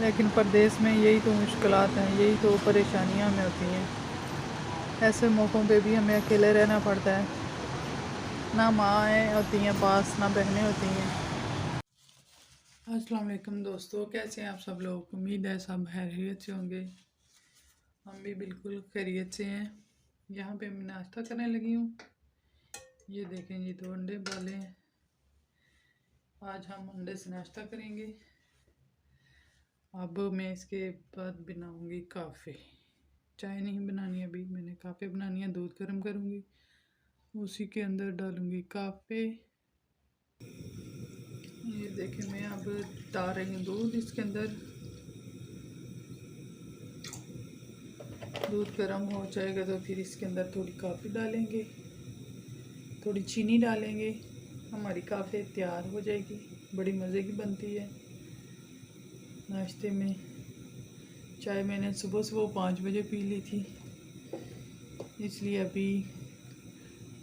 लेकिन परदेश में यही तो मुश्किलात हैं, यही तो परेशानियां हमें होती हैं। ऐसे मौक़ों पे भी हमें अकेले रहना पड़ता है, ना माएँ होती हैं पास, ना बहनें होती हैं। अस्सलाम वालेकुम दोस्तों, कैसे हैं आप सब लोग? उम्मीद है सब खैरियत से होंगे। हम भी बिल्कुल खैरियत से हैं। यहाँ पे मैं नाश्ता करने लगी हूँ। ये देखें जी, 2 अंडे उबाले हैं। आज हम अंडे से नाश्ता करेंगे। अब मैं इसके बाद बनाऊंगी काफ़ी। चाय नहीं बनानी अभी, मैंने काफ़ी बनानी है। दूध गर्म करूँगी, उसी के अंदर डालूँगी काफ़ी। ये देखें, मैं अब डाल रही हूँ दूध इसके अंदर। दूध गर्म हो जाएगा तो फिर इसके अंदर थोड़ी काफ़ी डालेंगे, थोड़ी चीनी डालेंगे। हमारी काफ़ी तैयार हो जाएगी। बड़ी मज़े की बनती है नाश्ते में। चाय मैंने सुबह सुबह 5 बजे पी ली थी, इसलिए अभी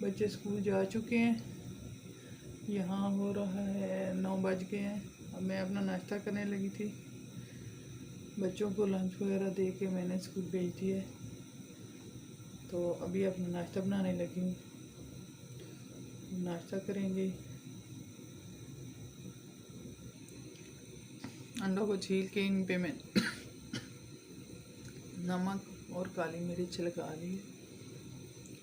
बच्चे स्कूल जा चुके हैं। यहाँ हो रहा है 9 बज गए हैं। अब मैं अपना नाश्ता करने लगी थी। बच्चों को लंच वगैरह दे के मैंने स्कूल भेज दिया है, तो अभी अपना नाश्ता बनाने लगी हूँ। नाश्ता करेंगे। अंडों को छील के इन पे मैं नमक और काली मिर्च लगा ली।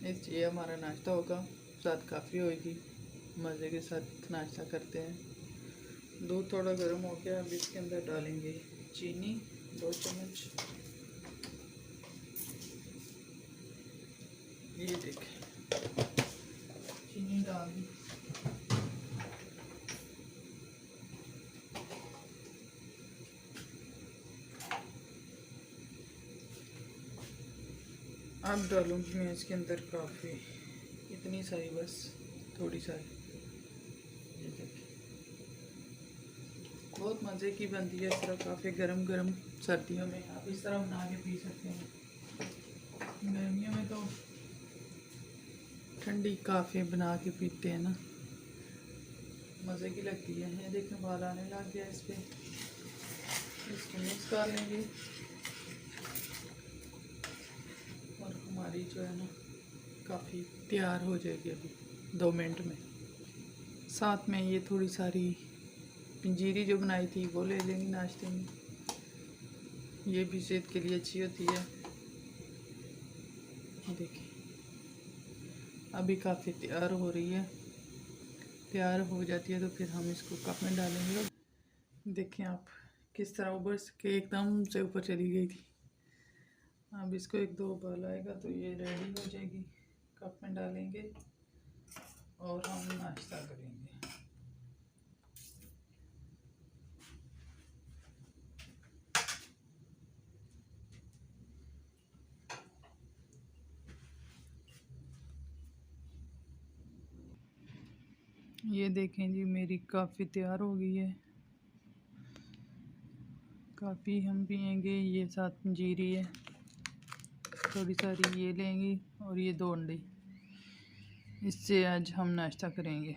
इसलिए हमारा नाश्ता होगा, साथ काफ़ी होगी। मज़े के साथ नाश्ता करते हैं। दूध थोड़ा गर्म हो गया, अब इसके अंदर डालेंगे चीनी 2 चम्मच। ये देखें, चीनी डाल दी। अब डालूंगी मैं इसके अंदर काफ़ी, इतनी सारी, बस थोड़ी सारी। ये देखिए, बहुत मज़े की बनती है इस तरह काफ़ी, गरम गरम सर्दियों में आप इस तरह बना के पी सकते हैं। गर्मियों में तो ठंडी काफ़ी बना के पीते हैं ना, मज़े की लगती है। ये देखें, बाल आने लग गया इस पर। इसको मिक्स कर लेंगे और हमारी जो है ना काफ़ी तैयार हो जाएगी अभी 2 मिनट में। साथ में ये थोड़ी सारी पंजीरी जो बनाई थी वो ले लेंगे नाश्ते में। ये भी सेहत के लिए अच्छी होती है। देखिए, अभी काफ़ी तैयार हो रही है। तैयार हो जाती है तो फिर हम इसको कप में डालेंगे। देखें आप किस तरह उबर के एकदम से ऊपर चली गई थी। अब इसको 1-2 उबाल आएगा तो ये रेडी हो जाएगी। कप में डालेंगे और हम नाश्ता करेंगे। ये देखें जी, मेरी काफ़ी तैयार हो गई है। काफ़ी हम पियेंगे। ये साथ पंजीरी है, थोड़ी सारी ये लेंगे, और ये 2 अंडे। इससे आज हम नाश्ता करेंगे।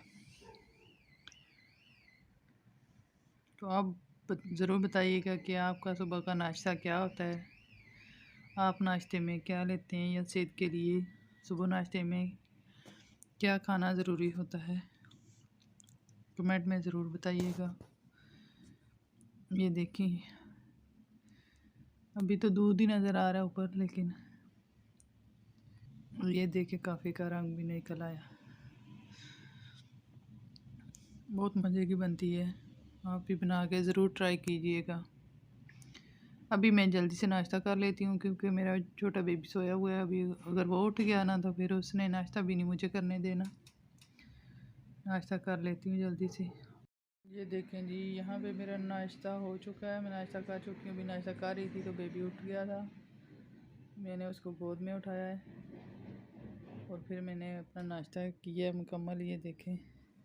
तो आप ज़रूर बताइएगा कि आपका सुबह का नाश्ता क्या होता है। आप नाश्ते में क्या लेते हैं, या सेहत के लिए सुबह नाश्ते में क्या खाना ज़रूरी होता है, कमेंट में ज़रूर बताइएगा। ये देखिए, अभी तो दूध ही नज़र आ रहा है ऊपर, लेकिन ये देखिए काफ़ी का रंग भी निकल आया। बहुत मज़े की बनती है, आप भी बना के ज़रूर ट्राई कीजिएगा। अभी मैं जल्दी से नाश्ता कर लेती हूँ, क्योंकि मेरा छोटा बेबी सोया हुआ है। अभी अगर वो उठ गया ना तो फिर उसने नाश्ता भी नहीं मुझे करने देना। नाश्ता कर लेती हूँ जल्दी से। ये देखें जी, यहाँ पे मेरा नाश्ता हो चुका है। मैं नाश्ता कर चुकी हूँ। अभी नाश्ता कर रही थी तो बेबी उठ गया था। मैंने उसको गोद में उठाया है और फिर मैंने अपना नाश्ता किया मुकम्मल। ये देखें,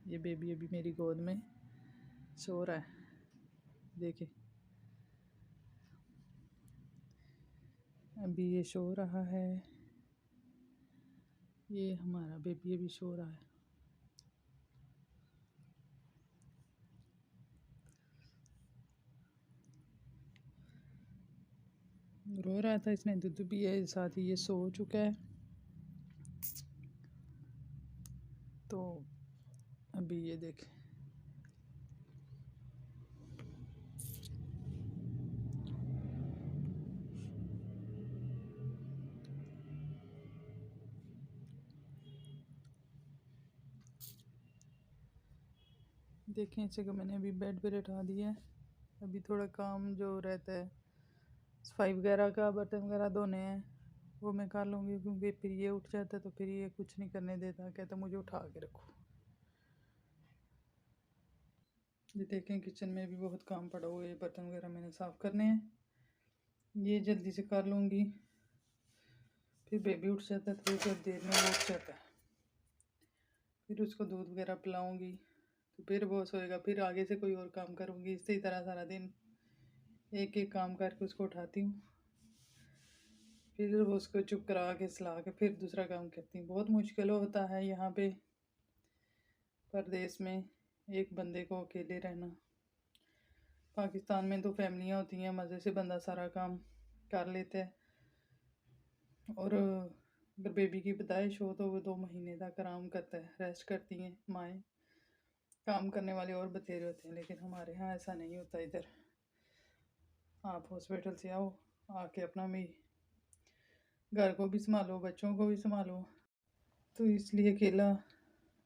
ये बेबी अभी मेरी गोद में सो रहा है। देखें, अभी ये सो रहा है। ये हमारा बेबी अभी सो रहा है। रो रहा था, इसने दूध पिया है, साथ ही ये सो चुका है। तो अभी ये देखें, देखें इसे कि मैंने अभी बेड पे बैठा दिया है। अभी थोड़ा काम जो रहता है सफाई वगैरह का, बर्तन वगैरह धोने हैं, वो मैं कर लूँगी, क्योंकि फिर ये उठ जाता है तो फिर ये कुछ नहीं करने देता, कहता मुझे उठा के रखो। ये देखें किचन में भी बहुत काम पड़ा हुआ है, बर्तन वगैरह मैंने साफ़ करने हैं, ये जल्दी से कर लूँगी। फिर बेबी उठ जाता है, थोड़ी देर में वो उठ जाता है, फिर उसको दूध वगैरह पिलाऊँगी, तो फिर वो सोएगा, फिर आगे से कोई और काम करूँगी। इसी तरह सारा दिन एक एक काम करके उसको उठाती हूँ, फिर वो उसको चुप करा के सुला के फिर दूसरा काम करती हूँ। बहुत मुश्किल होता है यहाँ पे परदेश में एक बंदे को अकेले रहना। पाकिस्तान में तो फैमिलियाँ होती हैं, मज़े से बंदा सारा काम कर लेता है, और अगर बेबी की पैदाइश हो तो वो 2 महीने तक आराम करता है, रेस्ट करती हैं माएँ। काम करने वाले और बतेरे होते हैं, लेकिन हमारे यहाँ ऐसा नहीं होता। इधर आप हॉस्पिटल से आओ, आके अपना भी घर को भी संभालो, बच्चों को भी संभालो, तो इसलिए अकेला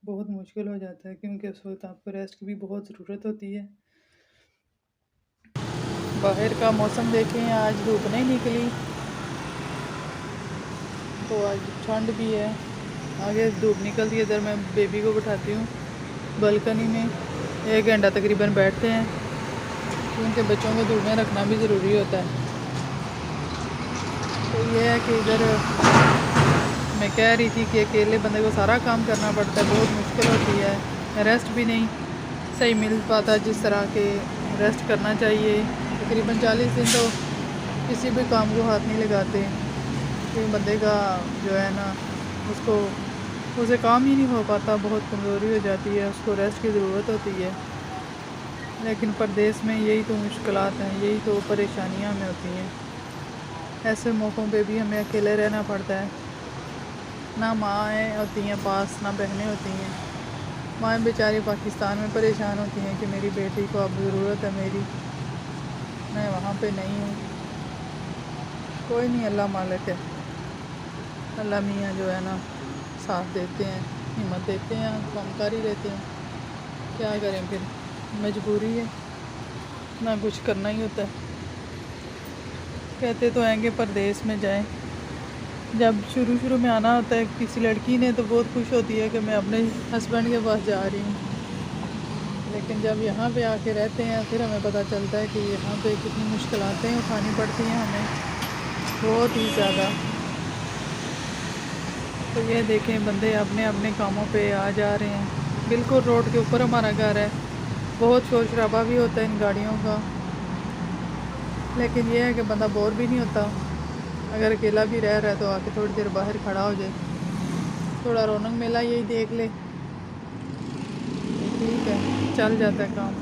बहुत मुश्किल हो जाता है, क्योंकि उस वक्त आपको रेस्ट की भी बहुत ज़रूरत होती है। बाहर का मौसम देखें, आज धूप नहीं निकली तो आज ठंड भी है, आगे धूप निकलती है। इधर मैं बेबी को बिठाती हूँ बालकनी में, 1 घंटा तकरीबन बैठते हैं, क्योंकि बच्चों को धूप में रखना भी ज़रूरी होता है। तो ये है कि इधर मैं कह रही थी कि अकेले बंदे को सारा काम करना पड़ता है, बहुत मुश्किल होती है, रेस्ट भी नहीं सही मिल पाता जिस तरह के रेस्ट करना चाहिए। तकरीबन 40 दिन तो किसी भी काम को हाथ नहीं लगाते, क्योंकि बंदे का जो है ना उसे काम ही नहीं हो पाता, बहुत कमज़ोरी हो जाती है, उसको रेस्ट की ज़रूरत होती है। लेकिन परदेश में यही तो मुश्किलात हैं, यही तो परेशानियां हमें होती हैं। ऐसे मौक़ों पे भी हमें अकेले रहना पड़ता है, ना माएँ होती हैं पास, ना बहनें होती हैं। माएँ बेचारी पाकिस्तान में परेशान होती हैं कि मेरी बेटी को अब ज़रूरत है मेरी, मैं वहाँ पे नहीं हूँ। कोई नहीं, अल्लाह मालिक है, अल्लाह मियाँ जो है ना साथ देते हैं, हिम्मत देते हैं, काम कर ही लेते हैं। क्या करें, फिर मजबूरी है, ना कुछ करना ही होता है। कहते तो हैं कि परदेश में जाएं, जब शुरू में आना होता है किसी लड़की ने तो बहुत खुश होती है कि मैं अपने हस्बैंड के पास जा रही हूँ, लेकिन जब यहाँ पे आके रहते हैं फिर हमें पता चलता है कि यहाँ पे कितनी मुश्किलातें उठानी पड़ती हैं हमें, बहुत ही ज़्यादा। तो ये देखें, बंदे अपने अपने कामों पे आ जा रहे हैं, बिल्कुल रोड के ऊपर हमारा घर है, बहुत शोर शराबा भी होता है इन गाड़ियों का, लेकिन यह है कि बंदा बोर भी नहीं होता। अगर अकेला भी रह रहा है तो आके थोड़ी देर बाहर खड़ा हो जाए, थोड़ा रौनक मेला यही देख ले, ठीक है, चल जाता है काम।